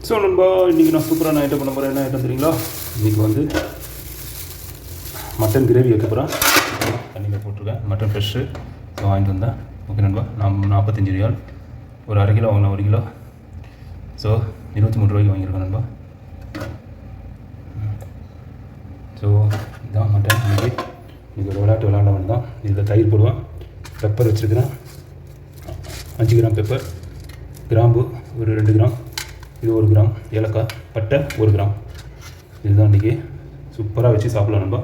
So நண்பா இன்றைக்கி நான் சூப்பரான ஐட்டம் பண்ண போகிறேன். என்ன ஐட்டம் தெரியுங்களா? இன்றைக்கி வந்து மட்டன் கிரேவி வைக்க போகிறேன். தண்ணியில் போட்டிருக்கேன். மட்டன் ஃப்ரெஷ்ஷு வாங்கிட்டு வந்தேன். ஓகே நண்பா, நான் 45 ரியால், ஒரு அரை கிலோ வாங்கினேன், 1 கிலோ. ஸோ 23 ரூபாய்க்கு வாங்கியிருக்கேன் நண்பா. ஸோ இதான் மட்டன். இன்றைக்கி ஒரு விளையாட்டு விளையாட வேண்டாம். இதில் தயிர் போடுவேன். பெப்பர் வச்சுருக்கிறேன், 5 கிராம் பெப்பர், கிராம்பு ஒரு 2 கிராம், இது 1 கிராம், ஏலக்காய், பட்டை 1 கிராம். இதுதான் இன்றைக்கி சூப்பராக வச்சு சாப்பிடலாம் நண்பா.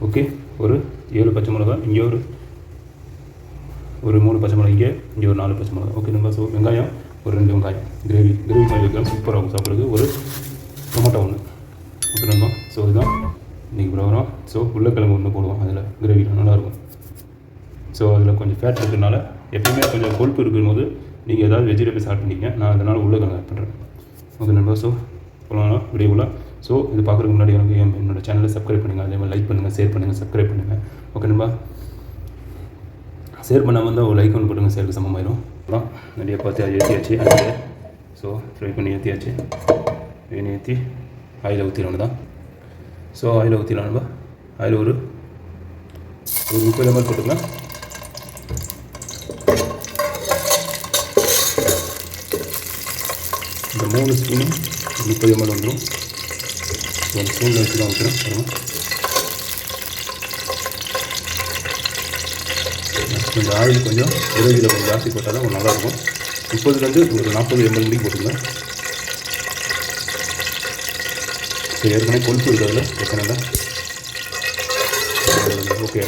ஓகே, ஒரு 7 பச்சை மிளகா, இங்கே ஒரு 3 பச்சை மிளகா, இங்கே ஒரு 4 பச்சை மிளகா. ஓகே நண்பா. ஸோ வெங்காயம் ஒரு 2 வெங்காயம், கிரேவி மாதிரி வைக்கலாம், சூப்பராக சாப்பிட்றது. ஒரு டொமேட்டோ 1. ஓகே நண்பா. ஸோ இதுதான் இன்றைக்கி ப்ரோக்ராம். ஸோ உருளைக்கிழங்கு 1 போடுவோம் அதில், கிரேவியில் நல்லாயிருக்கும். ஸோ அதில் கொஞ்சம் ஃபேட் இருக்கிறதுனால, எப்பவுமே கொஞ்சம் கொழுப்பு இருக்கும்போது நீங்கள் ஏதாவது வெஜிடபிள்ஸ் ஆட் பண்ணிங்க. நான் அதனால் உருளைக்கிழங்கு ஆட் பண்ணுறேன். ஓகே நண்பா. ஸோ போகலாம் வீடியோவில். ஸோ இது பார்க்குறதுக்கு முன்னாடி எனக்கு என்னோடய சேனலை சப்ஸ்கிரைப் பண்ணுங்கள், அதே மாதிரி லைக் பண்ணுங்கள், ஷேர் பண்ணுங்கள், சப்ஸ்கிரைப் பண்ணுங்கள். ஓகே நண்பா. ஷேர் பண்ணாமல் இருந்தால் ஒரு லைக் ஒன்று போட்டுங்க, ஷேருக்கு சமமாயிடும். அப்புறம் நிறைய பார்த்து அது ஏற்றியாச்சு. அதில் ஸோ ஃப்ரை பண்ணி ஏற்றியாச்சு. எண்ணெய் ஏற்றி ஆயில் ஊற்றிடணும் தான். ஸோ ஆயில் ஊற்றிடலாம் நண்பா. ஆயில் ஒரு 30 ml போட்டுக்கலாம். இந்த 3 ஸ்பூனும் 30 ml வந்துடும். ஒரு ஸ்பூனில் வச்சு தான் ஊற்றுறேன். இந்த ஆயில் கொஞ்சம் கிரேவியில் கொஞ்சம் ஜாஸ்தி போட்டால் தான் நல்லாயிருக்கும். 30லேருந்து ஒரு 40 ml முடிக்கு போட்டுக்கலாம். சரி, ஏற்கனவே கொழுப்பு இருக்கிறதுல பிரச்சனை இல்லை. ஓகே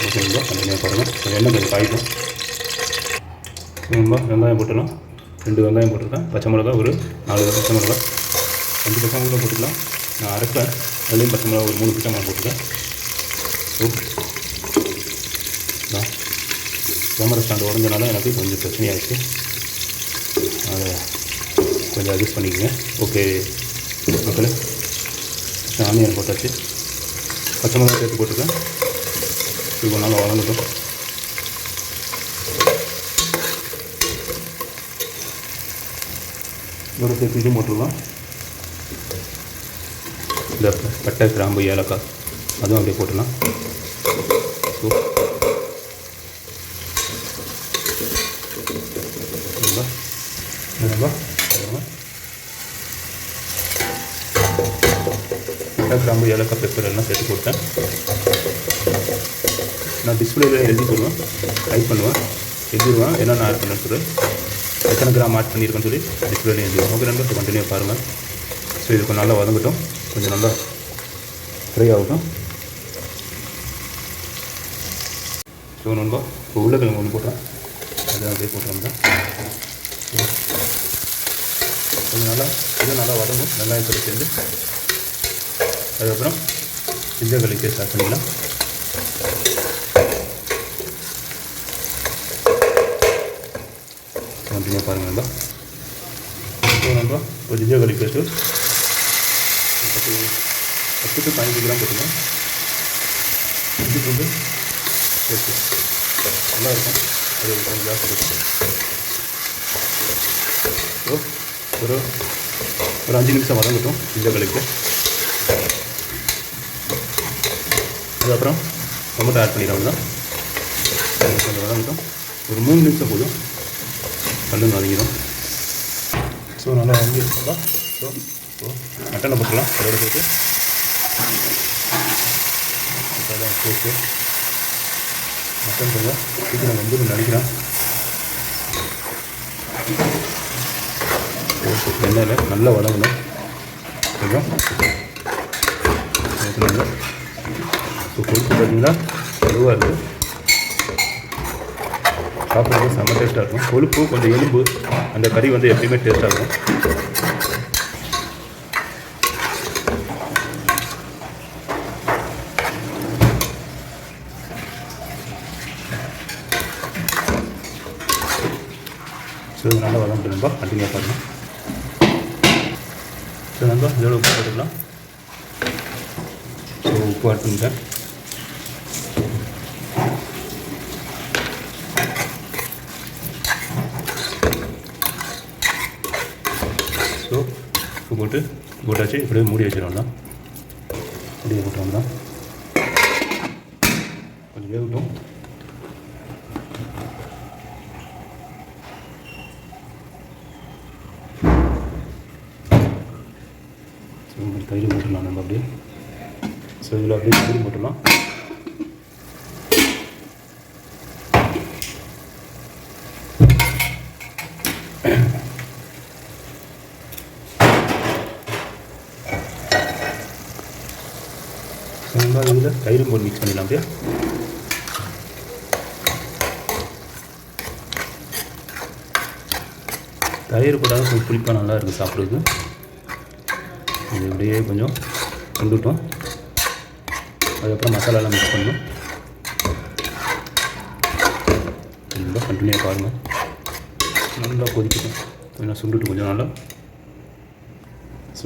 ஓகேங்களா. கண்டிப்பாக பாருங்கள். எண்ணெய் கொஞ்சம் காய்க்கும். சரிங்களா. வெங்காயம் போட்டுடலாம். 2 வெங்காயம் போட்டிருக்கேன். பச்சை மிளகா ஒரு 4 பச்சை மிளகா, 5 பச்சை மிளகா போட்டுக்கலாம். நான் அரைப்பேன். அதுலேயும் பச்சை மிளகா ஒரு 3 பச்சை மிளகா போட்டுருக்கேன். ஸோ கேமரா ஸ்டாண்டு உடஞ்சனால எனக்கு கொஞ்சம் பிரச்சனையாகிடுச்சு. அதை கொஞ்சம் அட்ஜஸ்ட் பண்ணிக்கோங்க. ஓகே மக்களே. ஆனியன் போட்டாச்சு, பச்சை மிளகா சேர்த்து போட்டுருக்கேன். இப்போ நல்லா வளர்ந்துட்டோம். இதோட சேர்த்து இதையும் போட்டுருலாம். இந்த பட்டை, கிராம்பு, ஏலக்காய் அதுவும் அப்படியே போட்டுடலாம். ஸோ பட்டை, கிராம்பு, ஏலக்காய், பெப்பர் எல்லாம் சேர்த்து போட்டேன். நான் டிஸ்பிளேயில் எழுதி போடுவேன், டைப் பண்ணுவேன், எழுதிடுவேன் என்னென்ன ஆட் பண்ணேன்னு சொல்லி, எத்தனை கிராம் ஆட் பண்ணியிருக்கேன்னு சொல்லி டிஸ்பிளேலையும் எழுதிடுவேன். ஓகே நண்பர். கண்டினியூ பாருங்கள். ஸோ இது கொஞ்சம் நல்லா வதங்கட்டும், கொஞ்சம் நல்லா ஃப்ரை ஆகட்டும். ஸோ நண்பா, இப்போ உருளைக்கிழங்கு 1 போட்டேன், அதை அப்படியே போட்டுருந்தேன். கொஞ்சம் நல்லா இது நல்லா வதங்கும், வெங்காயத்தோடு சேர்ந்து. அதுக்கப்புறம் ஜிஞ்சர் கார்லிக் பேஸ்ட் ஆட் பண்ணிக்கலாம். கண்டினியூ பாருங்கள் நண்பா. ஸோ நண்பா, ஒரு ginger garlic paste 10 to 15 gram போட்டுக்கலாம். இஞ்சி பூண்டு பேஸ்ட்டு நல்லா இருக்கும், அது கொஞ்சம் ஜாஸ்தி இருக்கும். ஸோ ஒரு 5 நிமிஷம் வதங்கட்டும் ஜிஞ்சர் கார்லிக்கு. அதுக்கப்புறம் டொமேட்டோ ஆட் பண்ணிடுவாங்க தான். கொஞ்சம் வதங்கட்டும், ஒரு 3 நிமிஷம் போதும், கல்லு வதங்கிடும். ஸோ நல்லா வதங்கிடுச்சுங்களா. ஸோ மட்டனை போட்டுக்கலாம். அதோட சேர்த்து சேர்த்து மட்டன் கொஞ்சம் சீக்கிரம் வந்து நினைக்கிறேன். எண்ணெயில் நல்லா வதங்கணும் கொஞ்சம். ஸோ கொழுப்பு பார்த்தீங்கன்னா எதுவாக இருக்குது, சாப்பிட்றது செம்ம டேஸ்ட்டாக இருக்கும். கொழுப்பு கொஞ்சம் எலும்பு, அந்த கறி வந்து எப்பயுமே டேஸ்ட்டாக இருக்கும். ஸோ இது நல்லா வதங்கிட்டு நண்பா. கண்டினியூ பண்ணலாம். ஸோ நண்பா, இதோட உப்பு போட்டுக்கலாம். ஸோ உப்பு ஆட் பண்ணிட்டேன். ஸோ உப்பு போட்டு போட்டாச்சு. இப்படியே மூடி வச்சிடலாம் தான் அப்படியே போட்டோம் தான் கொஞ்சம் வேகட்டும். ஸோ தயிர் போட்டுடலாம் நம்ம அப்படியே. ஸோ இதில் அப்படியே தயிர் போட்டுடலாம். நம்ம இதில் தயிரும் போட்டு மிக்ஸ் பண்ணிடலாம் அப்படியே. தயிர் போட்டாலும் கொஞ்சம் புளிப்பாக நல்லா இருக்குது சாப்பிட்றதுக்கு. இது இப்படியே கொஞ்சம் கொண்டுட்டோம். அதுக்கப்புறம் மசாலாலாம் மிக்ஸ் பண்ணணும். நல்லா கண்டினியூவாக பாருங்கள். நல்லா கொதிக்கட்டும். கொஞ்சம் சுண்டுட்டு கொஞ்சம் நல்லா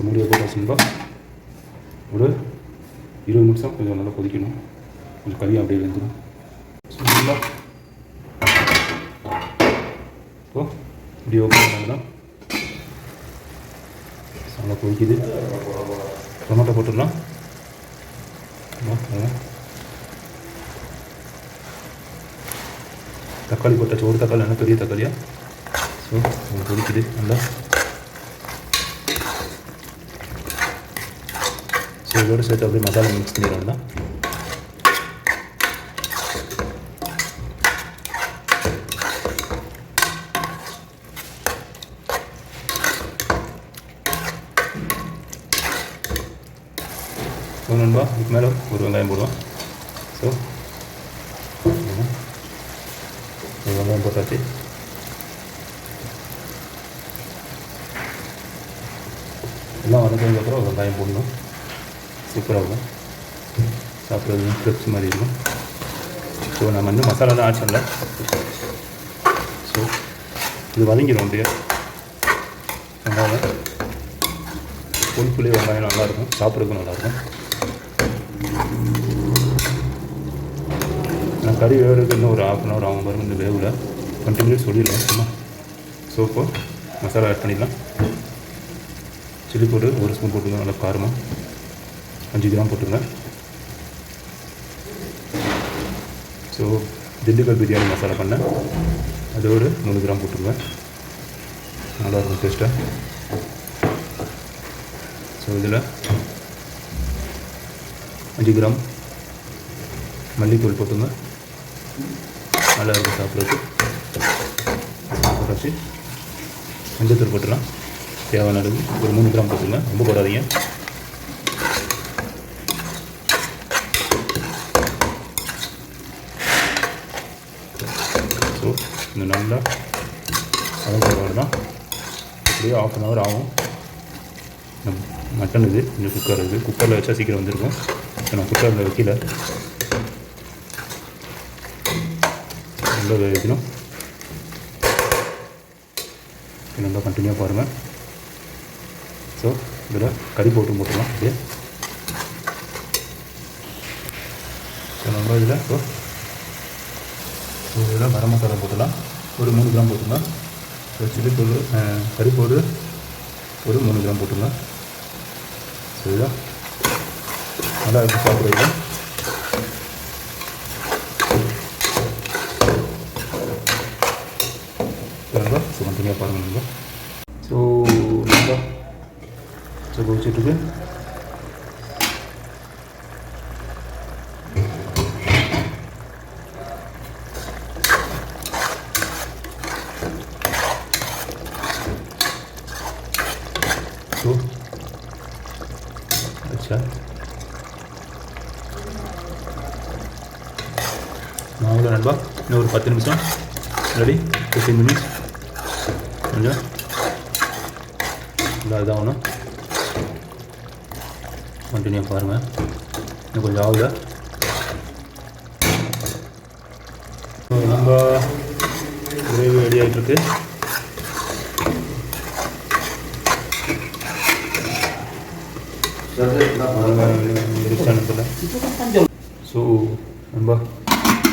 மூடியை போட்டு வச்சுருந்தா ஒரு 20 நிமிஷம் கொஞ்சம் நல்லா கொதிக்கணும். கொஞ்சம் கறி அப்படியே வெந்துடும். நல்லா இப்போ இப்படி ஓப்பன் பண்ணலாம். நல்லா கொதிக்குது. டொமேட்டோ போட்டுடலாம். தக்காளி போட்டாச்சு. ஒரு தக்காளி நல்லா பெரிய தக்காளியாக. ஸோ கொதிக்குது நல்லா. ஸோ இதோடு சேர்த்து அப்படியே மசாலா மிக்ஸ் பண்ணிடுவோம் தான். ஸோ நண்பா இதுக்கு மேலே ஒரு வெங்காயம் போடுவோம். ஸோ வெங்காயம் போட்டாச்சு. எல்லாம் வதக்கினதுக்கப்புறம் வெங்காயம் போடணும். சூப்பராக இருக்கும். சாப்பிட்றது ஃப்ரெஷ் மாதிரி இருக்கும். ஸோ நம்ம வந்து மசாலாலாம் ஆட் பண்ணல. ஸோ இது வதங்கிடும் அப்படியே. வெங்காயம் புளிப்புலேயே வெங்காயம் நல்லாயிருக்கும். சாப்பிட்றதுக்கும் நல்லாயிருக்கும். நான் கறி வேகிறதுக்கு இன்னும் ஒரு 1/2 hour ஆகும் பாருங்கள். இந்த வேவில் 20 minutes சொல்லிடலாம் சும்மா. ஸோ இப்போ மசாலா ஆட் பண்ணிடலாம். சில்லி பவுடர் 1 ஸ்பூன் போட்டுங்க. நல்லா காரமாக 5 கிராம் போட்டுங்க. ஸோ திண்டுக்கல் பிரியாணி மசாலா பண்ணேன். அதோடு 3 கிராம் போட்டுருங்க. நல்லாயிருக்கும் டேஸ்ட்டாக. ஸோ இதில் 5 கிராம் மல்லித்தூள் போட்டுங்க. நல்லா இருக்கும் சாப்பிட்றதுக்கு. போட்டாச்சு. மஞ்சத்தூள் போட்டுடலாம். தேவையான அளவு ஒரு 3 கிராம் போட்டுங்க. ரொம்ப போடாதீங்க. ஸோ இந்த நல்லா வதங்கிறதோடு தான் அப்படியே 1/2 hour ஆகும். மட்டன் இது கொஞ்சம் குக்கர் இது. குக்கரில் வச்சா சீக்கிரம் வந்துருக்கும். ஸோ நான் குக்கரில் வைக்கல. நல்லா வைக்கணும். நல்லா கண்டினியூவாக பாருங்கள். ஸோ இதில் கறி போட்டுடலாம் அப்படியே. ஸோ நம்ம இதில் இதில் கரம் மசாலா போட்டுடலாம். ஒரு 3 கிராம் போட்டுங்க. ஸோ சில்லி பவுடர் கறி பவுடர் ஒரு 3 கிராம் போட்டுங்க. ஸோ இதுதான் நல்லா இருக்கும் சாப்பிட்றது. ஸோ கண்டினியூவாக பாருங்கள் நம்ம. ஸோ நம்ம ஸோ கொதிச்சிட்ருக்கு. ஸோ अच्छा நான் அவ்வளோ நண்பா. இன்னும் ஒரு 10 நிமிஷம். Ready 15 minutes. கொஞ்சம் இல்லை இதாகணும். கண்டினியூ பாருங்கள். இன்னும் கொஞ்சம் ஆகுது. நம்ம கிரேவி ரெடி ஆகிட்டுருக்கு. ஸோ நண்பா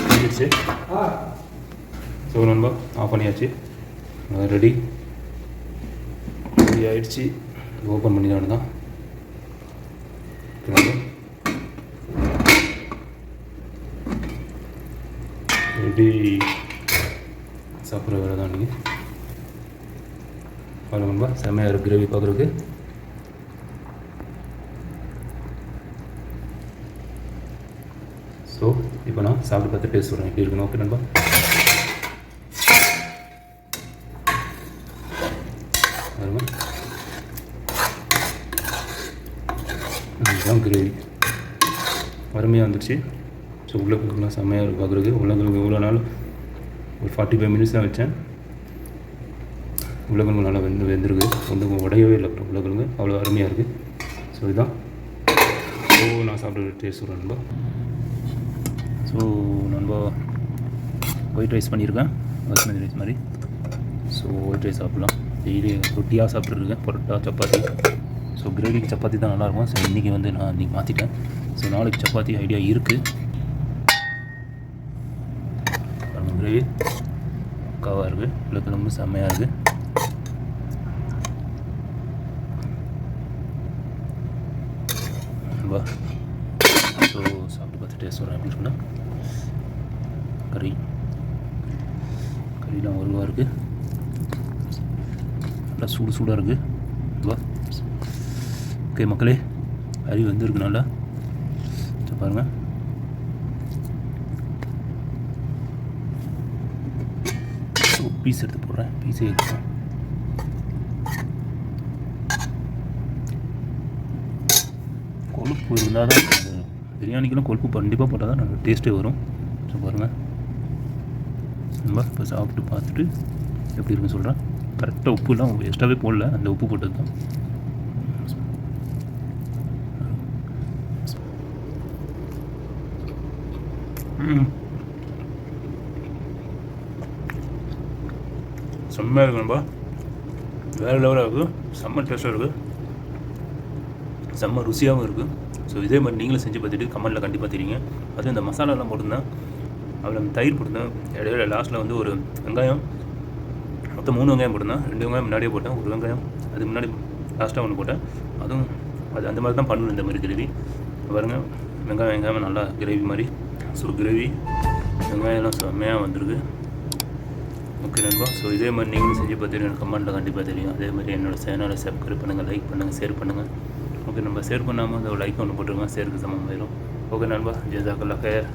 பண்ணிடுச்சு. ஸோ நண்பா ஆஃப் பண்ணியாச்சு. ரெடி ரெடி ஆகிடுச்சு. ஓப்பன் பண்ணி தான் ரெடி. சாப்பிட்ற வேலை தான் நீங்கள் பாருங்கப்பா. செம்மையாக இருக்குது கிரேவி பார்க்குறதுக்கு. ஸோ இப்போ நான் சாப்பிட்டு பார்த்து டேஸ்ட் சொல்கிறேன் எப்படி இருக்குன்னு. ஓகே நண்பா. இதுதான் கிரேவி அருமையாக வந்துடுச்சு. ஸோ உருளைக்கிழங்குலாம் செம்மையாக இருக்குது பார்க்குறதுக்கு. உருளைக்கிழங்கு இவ்வளோ நாள் ஒரு 45 மினிட்ஸ் தான் வச்சேன். உருளைக்கிழங்கு நல்லா வெந்திருக்கு. ஒன்றும் உடையவே இல்லை. உருளைக்கிழங்கு அவ்வளோ அருமையாக இருக்குது. ஸோ இதுதான். ஸோ நான் சாப்பிட்ற டேஸ்ட் சொல்கிறேன் நண்பா. ஸோ நண்பா ஒயிட் ரைஸ் பண்ணியிருக்கேன், பாஸ்மதி ரைஸ் மாதிரி. ஸோ ஒயிட் ரைஸ் சாப்பிட்லாம். டெய்லி ரொட்டியாக சாப்பிட்ருக்கேன், பரோட்டா சப்பாத்தி. ஸோ கிரேவிக்கு சப்பாத்தி தான் நல்லாயிருக்கும். ஸோ இன்றைக்கி வந்து நான் இன்றைக்கி மாற்றிட்டேன். ஸோ நாளைக்கு சப்பாத்தி ஐடியா இருக்குது. கிரேவி பக்காவாக இருக்குது. உருளைக்கிழங்கு செம்மையாக இருக்குது. வா. ஸோ சாப்பிட்டு பார்த்து டேஸ்ட் வரேன் அப்படின்னு சொன்னால் கறிலாம் ஒருவாக இருக்குது. நல்லா சூடாக இருக்குது. வா. ஓகே மக்களே, கறி வந்துருக்கு நல்லா. பாருங்கள். ஸோ பீஸ் எடுத்து போடுறேன். பீஸே எடுத்துக்கிறேன். கொழுப்பு இருந்தால் தான் பிரியாணிக்கெல்லாம் கொழுப்பு கண்டிப்பாக போட்டால் தான் நல்ல டேஸ்ட்டே வரும். ஸோ பாருங்கள். நம்ம இப்போ சாப்பிட்டு பார்த்துட்டு எப்படி இருக்குன்னு சொல்கிறேன். கரெக்டாக உப்புலாம் எக்ஸ்ட்ராவே போடல, அந்த உப்பு போட்டது தான். செம்மையாக இருக்கு நண்பா. வேறு லெவலாக இருக்குது. செம்ம டேஸ்ட்டாக இருக்குது. செம்ம ருசியாகவும் இருக்குது. ஸோ இதே மாதிரி நீங்களும் செஞ்சு பார்த்துட்டு கமெண்ட்டில் கண்டிப்பாக தெரியுங்க. அதுவும் இந்த மசாலாலாம் போட்டிருந்தேன், அதில் தயிர் போட்டிருந்தேன். இடையில லாஸ்ட்டில் வந்து ஒரு வெங்காயம், மொத்தம் 3 வெங்காயம் போட்டிருந்தேன். 2 வெங்காயம் முன்னாடியே போட்டேன், ஒரு வெங்காயம் அதுக்கு முன்னாடி லாஸ்ட்டாக ஒன்று போட்டேன். அதுவும் அது அந்த மாதிரி தான் பண்ணணும் இந்த மாதிரி கிரேவி. பாருங்கள், வெங்காயம் நல்லா கிரேவி மாதிரி. ஸோ கிரேவி வெங்காயம்லாம் செம்மையாக வந்திருக்கு. ஓகே நண்பா. ஸோ இதே மாதிரி நீங்களும் செஞ்சு பார்த்துட்டு எனக்கு கமெண்ட்டில் கண்டிப்பாக தெரியும். அதே மாதிரி என்னோடய சேனலை சப்ஸ்கிரைப் பண்ணுங்கள், லைக் பண்ணுங்கள், ஷேர் பண்ணுங்கள். ஓகே நண்பா. ஷேர் பண்ணாமல் அந்த லைக் ஒன்று போட்டுருங்க, ஷேருக்கு சமமாயிரும். ஓகே நண்பா. ஜஸாக்கல்லாஹ் ஹைர்.